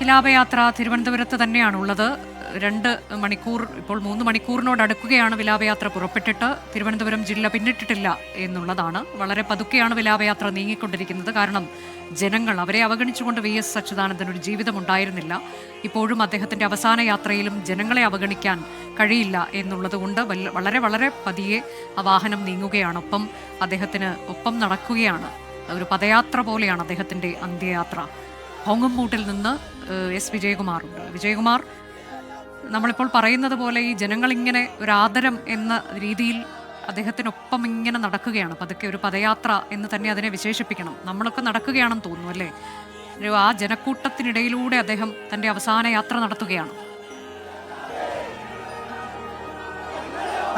വിലാപയാത്ര തിരുവനന്തപുരത്ത് തന്നെയാണുള്ളത്. 2 മണിക്കൂർ, ഇപ്പോൾ 3 മണിക്കൂറിനോടടുക്കുകയാണ് വിലാപയാത്ര പുറപ്പെട്ടിട്ട്. തിരുവനന്തപുരം ജില്ല പിന്നിട്ടിട്ടില്ല എന്നുള്ളതാണ്. വളരെ പതുക്കെയാണ് വിലാപയാത്ര നീങ്ങിക്കൊണ്ടിരിക്കുന്നത്. കാരണം ജനങ്ങൾ അവരെ അവഗണിച്ചുകൊണ്ട് VS അച്യുതാനന്ദൻ ഒരു ജീവിതമുണ്ടായിരുന്നില്ല. ഇപ്പോഴും അദ്ദേഹത്തിൻ്റെ അവസാന യാത്രയിലും ജനങ്ങളെ അവഗണിക്കാൻ കഴിയില്ല എന്നുള്ളത് കൊണ്ട് വളരെ വളരെ പതിയെ ആ വാഹനം നീങ്ങുകയാണ്. അദ്ദേഹത്തിന് ഒപ്പം നടക്കുകയാണ്. ഒരു പദയാത്ര പോലെയാണ് അദ്ദേഹത്തിൻ്റെ അന്ത്യയാത്ര. ഹോങ്ങംബൂട്ടിൽ നിന്ന് എസ് വിജയകുമാറുണ്ട്. വിജയകുമാർ, നമ്മളിപ്പോൾ പറയുന്നത് പോലെ ഈ ജനങ്ങളിങ്ങനെ ഒരു ആദരം എന്ന രീതിയിൽ അദ്ദേഹത്തിനൊപ്പം ഇങ്ങനെ നടക്കുകയാണ്. പതുക്കെ ഒരു പദയാത്ര എന്ന് തന്നെ അതിനെ വിശേഷിപ്പിക്കണം. നമ്മളൊക്കെ നടക്കുകയാണെന്ന് തോന്നുന്നു അല്ലേ? ആ ജനക്കൂട്ടത്തിനിടയിലൂടെ അദ്ദേഹം തൻ്റെ അവസാന യാത്ര നടത്തുകയാണ്.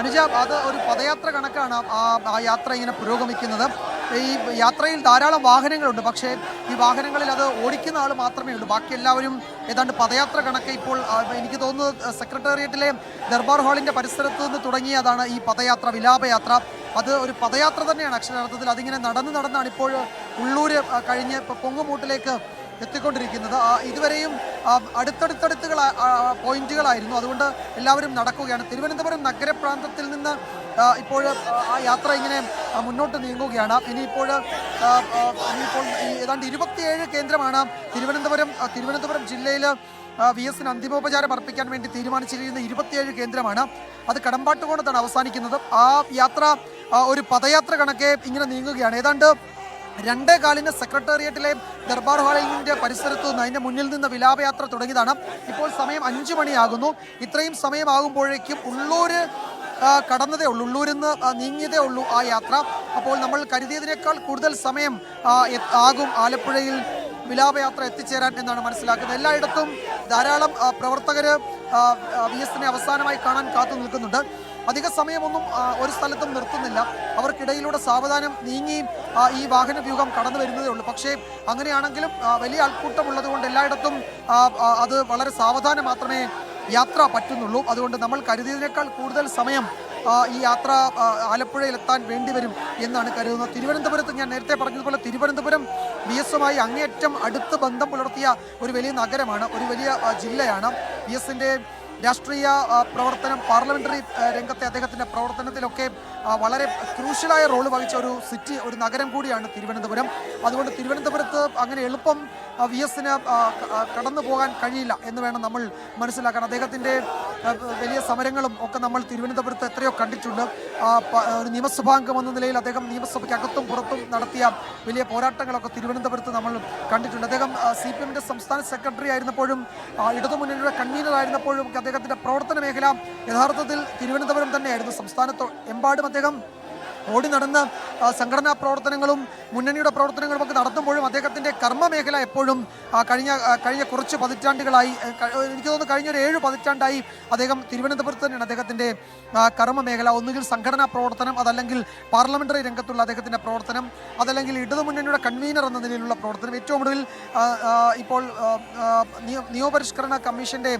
അനുജ, അത് ഒരു പദയാത്ര കണക്കാണ് ആ യാത്ര ഇങ്ങനെ പുരോഗമിക്കുന്നത്. ഈ യാത്രയിൽ ധാരാളം വാഹനങ്ങളുണ്ട്. പക്ഷേ ഈ വാഹനങ്ങളിൽ അത് ഓടിക്കുന്ന ആൾ മാത്രമേ ഉള്ളൂ. ബാക്കി എല്ലാവരും ഏതാണ്ട് പദയാത്ര കണക്ക്. ഇപ്പോൾ എനിക്ക് തോന്നുന്നത് സെക്രട്ടേറിയറ്റിലെ ദർബാർ ഹാളിൻ്റെ പരിസരത്ത് നിന്ന് തുടങ്ങിയതാണ് ഈ പദയാത്ര, വിലാപയാത്ര. അത് ഒരു പദയാത്ര തന്നെയാണ് അക്ഷരാർത്ഥത്തിൽ. അതിങ്ങനെ നടന്നാണ് ഇപ്പോൾ ഉള്ളൂർ കഴിഞ്ഞ് പൊങ്ങുമൂട്ടിലേക്ക് എത്തിക്കൊണ്ടിരിക്കുന്നത്. ഇതുവരെയും അടുത്തടുത്തടുത്തുകൾ പോയിന്റുകളായിരുന്നു. അതുകൊണ്ട് എല്ലാവരും നടക്കുകയാണ്. തിരുവനന്തപുരം നഗരപ്രാന്തത്തിൽ നിന്ന് ഇപ്പോൾ ആ യാത്ര ഇങ്ങനെ മുന്നോട്ട് നീങ്ങുകയാണ്. ഇനിയിപ്പോൾ ഏതാണ്ട് 27 കേന്ദ്രമാണ് തിരുവനന്തപുരം ജില്ലയിൽ VSന് അന്തിമോപചാരം അർപ്പിക്കാൻ വേണ്ടി തീരുമാനിച്ചിരിക്കുന്ന 27 കേന്ദ്രമാണ്. അത് കടമ്പാട്ടുകോണത്താണ് അവസാനിക്കുന്നത്. ആ യാത്ര ഒരു പദയാത്ര കണക്കെ ഇങ്ങനെ നീങ്ങുകയാണ്. ഏതാണ്ട് 2:15 സെക്രട്ടേറിയറ്റിലെ ദർബാർ ഹാളിൻ്റെ പരിസരത്തു നിന്ന്, അതിൻ്റെ മുന്നിൽ നിന്ന് വിലാപയാത്ര തുടങ്ങിയതാണ്. ഇപ്പോൾ സമയം 5 മണിയാകുന്നു. ഇത്രയും സമയമാകുമ്പോഴേക്കും ഉള്ളൂർ കടന്നതേ ഉള്ളൂ, ഉള്ളൂരിൽ നിന്ന് നീങ്ങിയതേ ഉള്ളൂ ആ യാത്ര. അപ്പോൾ നമ്മൾ കരുതിയതിനേക്കാൾ കൂടുതൽ സമയം ആകും ആലപ്പുഴയിൽ വിലാപയാത്ര എത്തിച്ചേരാൻ എന്നാണ് മനസ്സിലാക്കുന്നത്. എല്ലായിടത്തും ധാരാളം പ്രവർത്തകർ VSനെ അവസാനമായി കാണാൻ കാത്തു നിൽക്കുന്നുണ്ട്. അധിക സമയമൊന്നും ഒരു സ്ഥലത്തും നിർത്തുന്നില്ല. അവർക്കിടയിലൂടെ സാവധാനം നീങ്ങി ഈ വാഹന വ്യൂഹം കടന്നു വരുന്നതേ ഉള്ളൂ. പക്ഷേ അങ്ങനെയാണെങ്കിലും വലിയ ആൾക്കൂട്ടമുള്ളത് കൊണ്ട് എല്ലായിടത്തും അത് വളരെ സാവധാനം മാത്രമേ യാത്ര പറ്റുന്നുള്ളൂ. അതുകൊണ്ട് നമ്മൾ കരുതിയതിനേക്കാൾ കൂടുതൽ സമയം ഈ യാത്ര ആലപ്പുഴയിലെത്താൻ വേണ്ടിവരും എന്നാണ് കരുതുന്നത്. തിരുവനന്തപുരത്ത് ഞാൻ നേരത്തെ പറഞ്ഞതുപോലെ തിരുവനന്തപുരം VSുമായി അങ്ങേയറ്റം അടുത്ത് ബന്ധം പുലർത്തിയ ഒരു വലിയ നഗരമാണ്, ഒരു വലിയ ജില്ലയാണ്. VSൻ്റെ രാഷ്ട്രീയ പ്രവർത്തനം, പാർലമെന്ററി രംഗത്തെ അദ്ദേഹത്തിൻ്റെ പ്രവർത്തനത്തിലൊക്കെ വളരെ ക്രൂഷ്യലായ റോള് വഹിച്ച ഒരു നഗരം കൂടിയാണ് തിരുവനന്തപുരം. അതുകൊണ്ട് തിരുവനന്തപുരത്ത് അങ്ങനെ എളുപ്പം VSന് കടന്നു പോകാൻ കഴിയില്ല എന്ന് വേണം നമ്മൾ മനസ്സിലാക്കാൻ. അദ്ദേഹത്തിൻ്റെ വലിയ സമരങ്ങളും ഒക്കെ നമ്മൾ തിരുവനന്തപുരത്ത് എത്രയോ കണ്ടിട്ടുണ്ട്. ഒരു നിയമസഭാംഗം എന്ന നിലയിൽ അദ്ദേഹം നിയമസഭയ്ക്കകത്തും പുറത്തും നടത്തിയ വലിയ പോരാട്ടങ്ങളൊക്കെ തിരുവനന്തപുരത്ത് നമ്മൾ കണ്ടിട്ടുണ്ട്. അദ്ദേഹം CPMൻ്റെ സംസ്ഥാന സെക്രട്ടറി ആയിരുന്നപ്പോഴും ഇടതുമുന്നണിയുടെ കൺവീനർ ആയിരുന്നപ്പോഴും അദ്ദേഹത്തിൻ്റെ പ്രവർത്തന മേഖല യഥാർത്ഥത്തിൽ തിരുവനന്തപുരം തന്നെയായിരുന്നു. സംസ്ഥാനത്ത് എമ്പാടും അദ്ദേഹം ഓടി നടന്ന് സംഘടനാ പ്രവർത്തനങ്ങളും മുന്നണിയുടെ പ്രവർത്തനങ്ങളും ഒക്കെ നടത്തുമ്പോഴും അദ്ദേഹത്തിൻ്റെ കർമ്മമേഖല എപ്പോഴും കഴിഞ്ഞ കുറച്ച് പതിറ്റാണ്ടുകളായി, എനിക്ക് തോന്നുന്നു കഴിഞ്ഞ ഒരു 7 പതിറ്റാണ്ടായി അദ്ദേഹം തിരുവനന്തപുരത്ത് തന്നെയാണ് അദ്ദേഹത്തിൻ്റെ കർമ്മമേഖല. ഒന്നുകിൽ സംഘടനാ പ്രവർത്തനം, അതല്ലെങ്കിൽ പാർലമെന്ററി രംഗത്തുള്ള അദ്ദേഹത്തിൻ്റെ പ്രവർത്തനം, അതല്ലെങ്കിൽ ഇടതുമുന്നണിയുടെ കൺവീനർ എന്ന നിലയിലുള്ള പ്രവർത്തനം. ഏറ്റവും ഒടുവിൽ ഇപ്പോൾ നിയമപരിഷ്കരണ കമ്മീഷന്റെ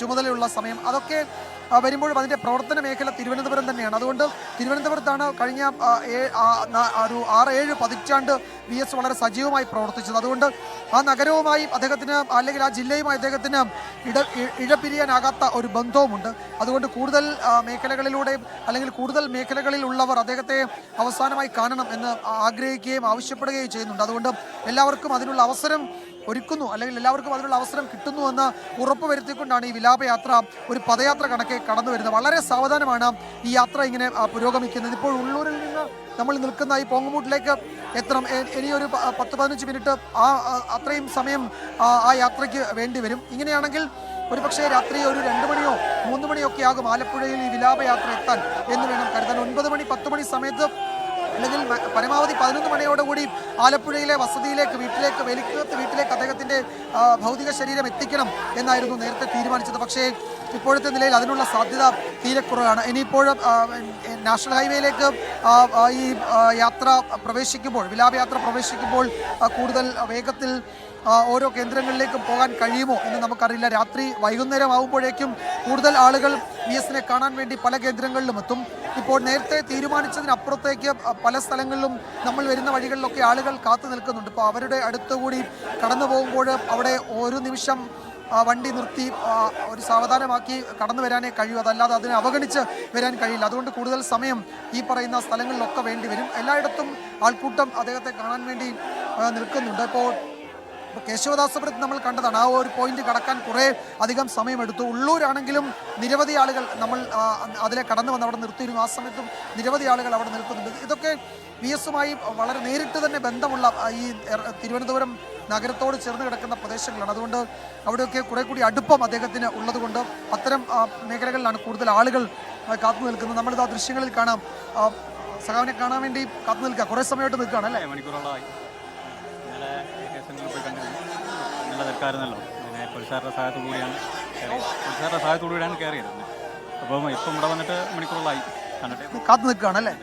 ചുമതലയുള്ള സമയം, അതൊക്കെ വരുമ്പോഴും അതിൻ്റെ പ്രവർത്തന മേഖല തിരുവനന്തപുരം തന്നെയാണ്. അതുകൊണ്ട് തിരുവനന്തപുരത്താണ് കഴിഞ്ഞ ഒരു 6-7 പതിറ്റാണ്ട് VS വളരെ സജീവമായി പ്രവർത്തിച്ചത്. അതുകൊണ്ട് ആ നഗരവുമായി അദ്ദേഹത്തിന്, അല്ലെങ്കിൽ ആ ജില്ലയുമായി അദ്ദേഹത്തിന് ഇഴപിരിയാനാകാത്ത ഒരു ബന്ധവുമുണ്ട്. അതുകൊണ്ട് കൂടുതൽ മേഖലകളിലൂടെ, അല്ലെങ്കിൽ കൂടുതൽ മേഖലകളിൽ ഉള്ളവർ അദ്ദേഹത്തെ അവസാനമായി കാണണം എന്ന് ആഗ്രഹിക്കുകയും ആവശ്യപ്പെടുകയും ചെയ്യുന്നുണ്ട്. അതുകൊണ്ട് എല്ലാവർക്കും അതിനുള്ള അവസരം ഒരുക്കുന്നു, അല്ലെങ്കിൽ എല്ലാവർക്കും അതിനുള്ള അവസരം കിട്ടുന്നുവെന്ന് ഉറപ്പുവരുത്തിക്കൊണ്ടാണ് ഈ വിലാപയാത്ര ഒരു പദയാത്ര കണക്കെ കടന്നു വരുന്നത്. വളരെ സാവധാനമാണ് ഈ യാത്ര ഇങ്ങനെ പുരോഗമിക്കുന്നത്. ഇപ്പോൾ ഉള്ളൂരിൽ നിന്ന് നമ്മൾ നിൽക്കുന്ന ഈ പൊങ്ങുമൂട്ടിലേക്ക് എത്തണം. ഇനിയൊരു 10-15 മിനിറ്റ് അത്രയും സമയം ആ യാത്രയ്ക്ക് വേണ്ടി വരും. ഇങ്ങനെയാണെങ്കിൽ ഒരുപക്ഷെ രാത്രി ഒരു 2 മണിയോ 3 മണിയോ ഒക്കെ ആകും ആലപ്പുഴയിൽ ഈ വിലാപയാത്ര എത്താൻ എന്ന് വേണം കരുതാൻ. 9 മണി 10 മണി സമയത്ത്, അല്ലെങ്കിൽ പരമാവധി 11 മണിയോടുകൂടി ആലപ്പുഴയിലെ വസതിയിലേക്ക്, വീട്ടിലേക്ക് അദ്ദേഹത്തിൻ്റെ ഭൗതിക ശരീരം എത്തിക്കണം എന്നായിരുന്നു നേരത്തെ തീരുമാനിച്ചത്. പക്ഷേ ഇപ്പോഴത്തെ നിലയിൽ അതിനുള്ള സാധ്യത തീരെ കുറവാണ്. ഇനിയിപ്പോഴും നാഷണൽ ഹൈവേയിലേക്ക് ഈ യാത്ര പ്രവേശിക്കുമ്പോൾ, വിലാപയാത്ര പ്രവേശിക്കുമ്പോൾ കൂടുതൽ വേഗത്തിൽ ഓരോ കേന്ദ്രങ്ങളിലേക്കും പോകാൻ കഴിയുമോ എന്ന് നമുക്കറിയില്ല. രാത്രി വൈകുന്നേരം ആകുമ്പോഴേക്കും കൂടുതൽ ആളുകൾ VSനെ കാണാൻ വേണ്ടി പല കേന്ദ്രങ്ങളിലും എത്തും. ഇപ്പോൾ നേരത്തെ തീരുമാനിച്ചതിനപ്പുറത്തേക്ക് പല സ്ഥലങ്ങളിലും നമ്മൾ വരുന്ന വഴികളിലൊക്കെ ആളുകൾ കാത്തു നിൽക്കുന്നുണ്ട്. ഇപ്പോൾ അവരുടെ അടുത്തുകൂടി കടന്നു പോകുമ്പോൾ അവിടെ ഒരു നിമിഷം വണ്ടി നിർത്തി ഒരു സാവധാനമാക്കി കടന്നു വരാനേ കഴിയൂ. അതല്ലാതെ അതിനെ അവഗണിച്ച് വരാൻ കഴിയില്ല. അതുകൊണ്ട് കൂടുതൽ സമയം ഈ പറയുന്ന സ്ഥലങ്ങളിലൊക്കെ വേണ്ടി വരും. എല്ലായിടത്തും ആൾക്കൂട്ടം അദ്ദേഹത്തെ കാണാൻ വേണ്ടി നിൽക്കുന്നുണ്ട്. ഇപ്പോൾ കേശവദാസപുരത്ത് നമ്മൾ കണ്ടതാണ്, ആ ഒരു പോയിന്റ് കടക്കാൻ കുറേ അധികം സമയമെടുത്തു. ഉള്ളൂരാണെങ്കിലും നിരവധി ആളുകൾ നമ്മൾ അതിലെ കടന്നു വന്ന് അവിടെ നിർത്തിയിരുന്നു. ആ സമയത്തും നിരവധി ആളുകൾ അവിടെ നിൽക്കുന്നുണ്ട്. ഇതൊക്കെ VS-മായി വളരെ നേരിട്ട് തന്നെ ബന്ധമുള്ള ഈ തിരുവനന്തപുരം നഗരത്തോട് ചേർന്ന് കിടക്കുന്ന പ്രദേശങ്ങളാണ്. അതുകൊണ്ട് അവിടെയൊക്കെ കുറെ കൂടി അടുപ്പം അദ്ദേഹത്തിന് ഉള്ളതുകൊണ്ട് അത്തരം മേഖലകളിലാണ് കൂടുതൽ ആളുകൾ കാത്തു നിൽക്കുന്നത്. നമ്മളിത് ആ ദൃശ്യങ്ങളിൽ കാണാം. സഖാവിനെ കാണാൻ വേണ്ടി കാത്തു നിൽക്കുക, കുറേ സമയമായിട്ട് നിൽക്കുകയാണ് അല്ലേ? മണിക്കൂറോളമായി നല്ല തിരക്കായിരുന്നല്ലോ. പിന്നെ പോലീസുകാരുടെ സഹായത്തോടുകൂടിയാണ് കയറിയത്. അപ്പം ഇപ്പം ഇവിടെ വന്നിട്ട് മണിക്കൂറോളായി കണ്ടിട്ട് കാത്തു നിൽക്കുകയാണ് അല്ലേ?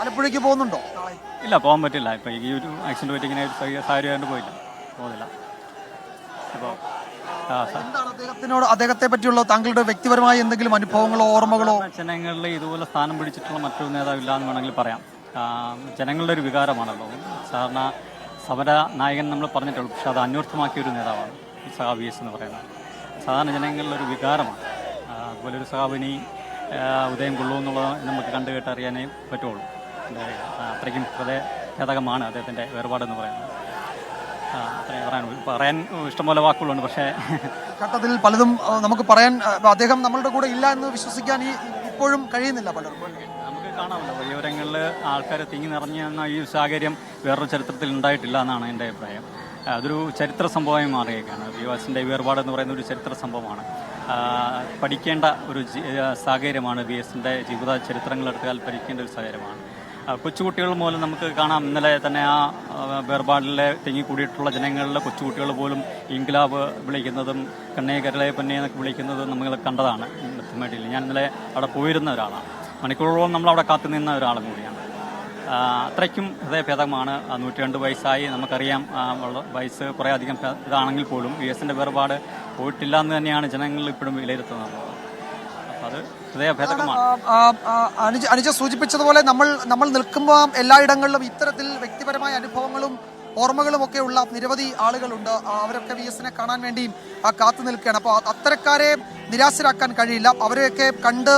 ആലപ്പുഴയ്ക്ക് പോകുന്നുണ്ടോ? ഇല്ല, പോകാൻ പറ്റില്ല. ഇപ്പം ഈ ഒരു ആക്സിഡൻറ്റ് പറ്റി ഇങ്ങനെ ഒരു സാഹചര്യം പോകുന്നില്ല. അപ്പോൾ എന്താണ് അദ്ദേഹത്തെ പറ്റിയുള്ള താങ്കളുടെ വ്യക്തിപരമായ എന്തെങ്കിലും അനുഭവങ്ങളോ ഓർമ്മകളോ? ജനങ്ങളിൽ ഇതുപോലെ സ്ഥാനം പിടിച്ചിട്ടുള്ള മറ്റൊരു നേതാവില്ല എന്ന് വേണമെങ്കിൽ പറയാം. ജനങ്ങളുടെ ഒരു വികാരമാണല്ലോ. സാധാരണ സമര നായകൻ നമ്മൾ പറഞ്ഞിട്ടുള്ളൂ, പക്ഷെ അത് അന്വർത്ഥമാക്കിയൊരു നേതാവാണ് സഖാവ് VS എന്ന് പറയുന്നത്. സാധാരണ ജനങ്ങളുടെ ഒരു വികാരമാണ്. അതുപോലെ ഒരു സഖാവിനി ഉദയം കൊള്ളുമെന്നുള്ളത് നമുക്ക് കണ്ടു കേട്ടറിയാനേ പറ്റുള്ളൂ. അത്രയ്ക്കും ഹൃദയഭേദകമാണ് അദ്ദേഹത്തിൻ്റെ വേർപാടെന്ന് പറയുന്നത്. അത്രയും പറയാൻ ഇഷ്ടംപോലെ വാക്കുകളുണ്ട്. പക്ഷേ ഘട്ടത്തിൽ പലതും നമുക്ക് പറയാൻ അദ്ദേഹം നമ്മളുടെ കൂടെ ഇല്ല എന്ന് വിശ്വസിക്കാൻ ഇപ്പോഴും കഴിയുന്നില്ല പലർക്കും. നമുക്ക് കാണാമല്ലോ, വഴിയോരങ്ങളിൽ ആൾക്കാർ തിങ്ങി നിറഞ്ഞെന്ന ഈ സാഹചര്യം വേറൊരു ചരിത്രത്തിൽ ഉണ്ടായിട്ടില്ല എന്നാണ് എൻ്റെ അഭിപ്രായം. അതൊരു ചരിത്ര സംഭവമായി മാറിയേക്കാണ്. VS-ൻ്റെ വേർപാടെന്ന് പറയുന്ന ഒരു ചരിത്ര സംഭവമാണ്. പഠിക്കേണ്ട ഒരു സാഹചര്യമാണ്. VS-ൻ്റെ ജീവിത ചരിത്രങ്ങളെടുത്താൽ പഠിക്കേണ്ട ഒരു സാഹചര്യമാണ്. കൊച്ചുകുട്ടികൾ മൂലം നമുക്ക് കാണാം. ഇന്നലെ തന്നെ ആ വേർപാടിലെ തിങ്ങിക്കൂടിയിട്ടുള്ള ജനങ്ങളിലെ കൊച്ചുകുട്ടികൾ പോലും ഇൻക്ലാബ് വിളിക്കുന്നതും കണ്ണേ കരളെ പൊന്നെ എന്നൊക്കെ വിളിക്കുന്നതും നമ്മൾ കണ്ടതാണ് വ്യക്തമായിട്ടില്ല. ഞാൻ ഇന്നലെ അവിടെ പോയിരുന്ന ഒരാളാണ്. മണിക്കൂറോളം നമ്മളവിടെ കാത്തു നിന്ന ഒരാളും കൂടിയാണ്. അത്രയ്ക്കും ഹൃദയഭേദമാണ്. 102 വയസ്സായി. നമുക്കറിയാം, വയസ്സ് കുറേ അധികം ഇതാണെങ്കിൽ പോലും VS-ൻ്റെ വേർപാട് പോയിട്ടില്ല എന്ന് തന്നെയാണ് ജനങ്ങൾ ഇപ്പോഴും വിലയിരുത്തുന്നത്. അപ്പോൾ അത് ഹൃദയഭേദകമാണ്. അനുജ സൂചിപ്പിച്ചതുപോലെ നമ്മൾ നിൽക്കുമ്പോൾ എല്ലായിടങ്ങളിലും ഇത്തരത്തിൽ വ്യക്തിപരമായ അനുഭവങ്ങളും ഓർമ്മകളും ഒക്കെ ഉള്ള നിരവധി ആളുകളുണ്ട്. അവരൊക്കെ VS-നെ കാണാൻ വേണ്ടി കാത്തു നിൽക്കുകയാണ്. അപ്പോൾ അത്തരക്കാരെ നിരാശരാക്കാൻ കഴിയില്ല. അവരെയൊക്കെ കണ്ട്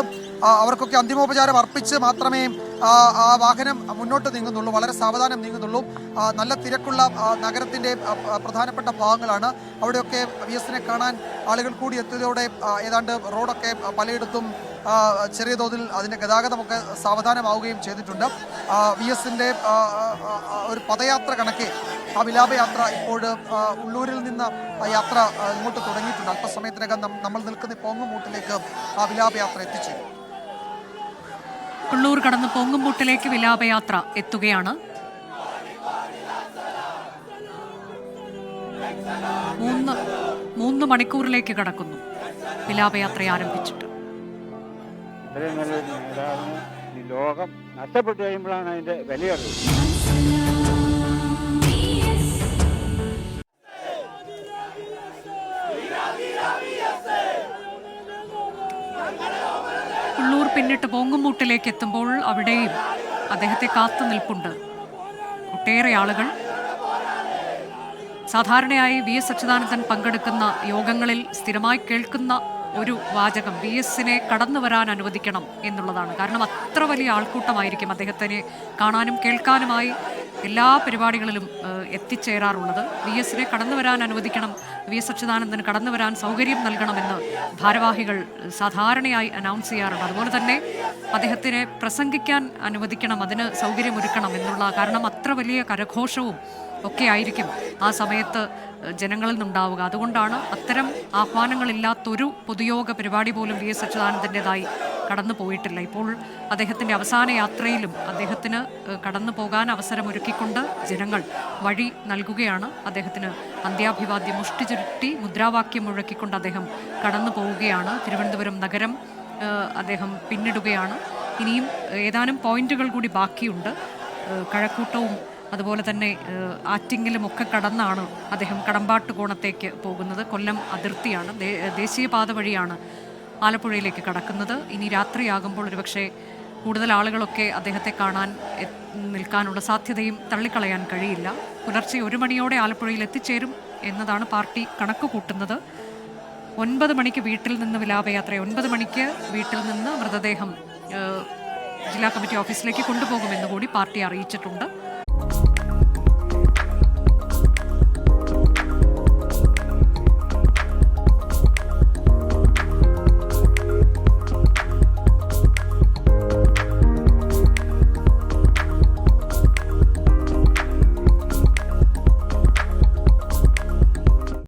അവർക്കൊക്കെ അന്തിമോപചാരം അർപ്പിച്ച് മാത്രമേ ആ വാഹനം മുന്നോട്ട് നീങ്ങുന്നുള്ളൂ, വളരെ സാവധാനം നീങ്ങുന്നുള്ളൂ. നല്ല തിരക്കുള്ള നഗരത്തിൻ്റെ പ്രധാനപ്പെട്ട ഭാഗങ്ങളാണ്. അവിടെയൊക്കെ VS-നെ കാണാൻ ആളുകൾ കൂടി എത്തിയതോടെ ഏതാണ്ട് റോഡൊക്കെ പലയിടത്തും ചെറിയ തോതിൽ അതിൻ്റെ ഗതാഗതമൊക്കെ സാവധാനമാവുകയും ചെയ്തിട്ടുണ്ട്. VS-ൻ്റെ ഒരു പദയാത്ര കണക്കെ ആ വിലാപയാത്ര ഇപ്പോൾ ഉള്ളൂരിൽ നിന്ന് യാത്ര ഇങ്ങോട്ട് തുടങ്ങിയിട്ടുണ്ട്. അല്പസമയത്തിനകം നമ്മൾ നിൽക്കുന്ന പോങ്ങുമൂട്ടിലേക്ക് ആ വിലാപയാത്ര എത്തിച്ചേരും. ഉള്ളൂർ കടന്ന് പൊങ്ങുംപൂട്ടിലേക്ക് വിലാപയാത്ര എത്തുകയാണ്. 3 മണിക്കൂറിലേക്ക് കടക്കുന്നു വിലാപയാത്ര ആരംഭിച്ചിട്ട്. ഇത്രയും നല്ലൊരു നേതാവിന് ഈ ലോകം നഷ്ടപ്പെട്ടു കഴിയുമ്പോഴാണ് അതിന്റെ വിലയുള്ളത്. ഉള്ളൂർ പിന്നിട്ട് പോങ്ങുംപൂട്ടിലേക്ക് എത്തുമ്പോൾ അവിടെയും അദ്ദേഹത്തെ കാത്തു നിൽപ്പുണ്ട് ഒട്ടേറെ ആളുകൾ. സാധാരണയായി VS അച്യുതാനന്ദൻ പങ്കെടുക്കുന്ന യോഗങ്ങളിൽ സ്ഥിരമായി കേൾക്കുന്ന ഒരു വാചകം VS-നെ കടന്നു വരാൻ അനുവദിക്കണം എന്നുള്ളതാണ്. കാരണം അത്ര വലിയ ആൾക്കൂട്ടമായിരിക്കും അദ്ദേഹത്തിനെ കാണാനും കേൾക്കാനുമായി എല്ലാ പരിപാടികളിലും എത്തിച്ചേരാറുള്ളത്. VS-നെ കടന്നു വരാൻ അനുവദിക്കണം, VS അച്യുതാനന്ദന് കടന്നു വരാൻ സൗകര്യം നൽകണമെന്ന് ഭാരവാഹികൾ സാധാരണയായി അനൗൺസ് ചെയ്യാറുണ്ട്. അതുപോലെ തന്നെ അദ്ദേഹത്തിനെ പ്രസംഗിക്കാൻ അനുവദിക്കണം, അതിന് സൗകര്യമൊരുക്കണം എന്നുള്ള, കാരണം അത്ര വലിയ കരഘോഷവും ഒക്കെ ആയിരിക്കും ആ സമയത്ത് ജനങ്ങളിൽ നിന്നുണ്ടാവുക. അതുകൊണ്ടാണ് അത്തരം ആഹ്വാനങ്ങളില്ലാത്തൊരു പൊതുയോഗ പരിപാടി പോലും VS അച്യുതാനന്ദൻ്റെതായി കടന്നു പോയിട്ടില്ല. ഇപ്പോൾ അദ്ദേഹത്തിൻ്റെ അവസാന യാത്രയിലും അദ്ദേഹത്തിന് കടന്നു പോകാൻ അവസരമൊരുക്കിക്കൊണ്ട് ജനങ്ങൾ വഴി നൽകുകയാണ്. അദ്ദേഹത്തിന് അന്ത്യാഭിവാദ്യം മുഷ്ടിചുരുട്ടി മുദ്രാവാക്യം മുഴക്കിക്കൊണ്ട് അദ്ദേഹം കടന്നു പോവുകയാണ്. തിരുവനന്തപുരം നഗരം അദ്ദേഹം പിന്നിടുകയാണ്. ഇനിയും ഏതാനും പോയിന്റുകൾ കൂടി ബാക്കിയുണ്ട്. കഴക്കൂട്ടവും അതുപോലെ തന്നെ ആറ്റിങ്ങലും ഒക്കെ കടന്നാണ് അദ്ദേഹം കടമ്പാട്ടുകോണത്തേക്ക് പോകുന്നത്. കൊല്ലം അതിർത്തിയാണ്, ദേശീയപാത വഴിയാണ് ആലപ്പുഴയിലേക്ക് കടക്കുന്നത്. ഇനി രാത്രിയാകുമ്പോൾ ഒരുപക്ഷെ കൂടുതൽ ആളുകളൊക്കെ അദ്ദേഹത്തെ കാണാൻ നിൽക്കാനുള്ള സാധ്യതയും തള്ളിക്കളയാൻ കഴിയില്ല. പുലർച്ചെ 1 മണിയോടെ ആലപ്പുഴയിൽ എത്തിച്ചേരും എന്നതാണ് പാർട്ടി കണക്ക് കൂട്ടുന്നത്. 9 മണിക്ക് വീട്ടിൽ നിന്ന് വിലാപയാത്ര, 9 മണിക്ക് വീട്ടിൽ നിന്ന് മൃതദേഹം ജില്ലാ കമ്മിറ്റി ഓഫീസിലേക്ക് കൊണ്ടുപോകുമെന്ന് കൂടി പാർട്ടി അറിയിച്ചിട്ടുണ്ട്.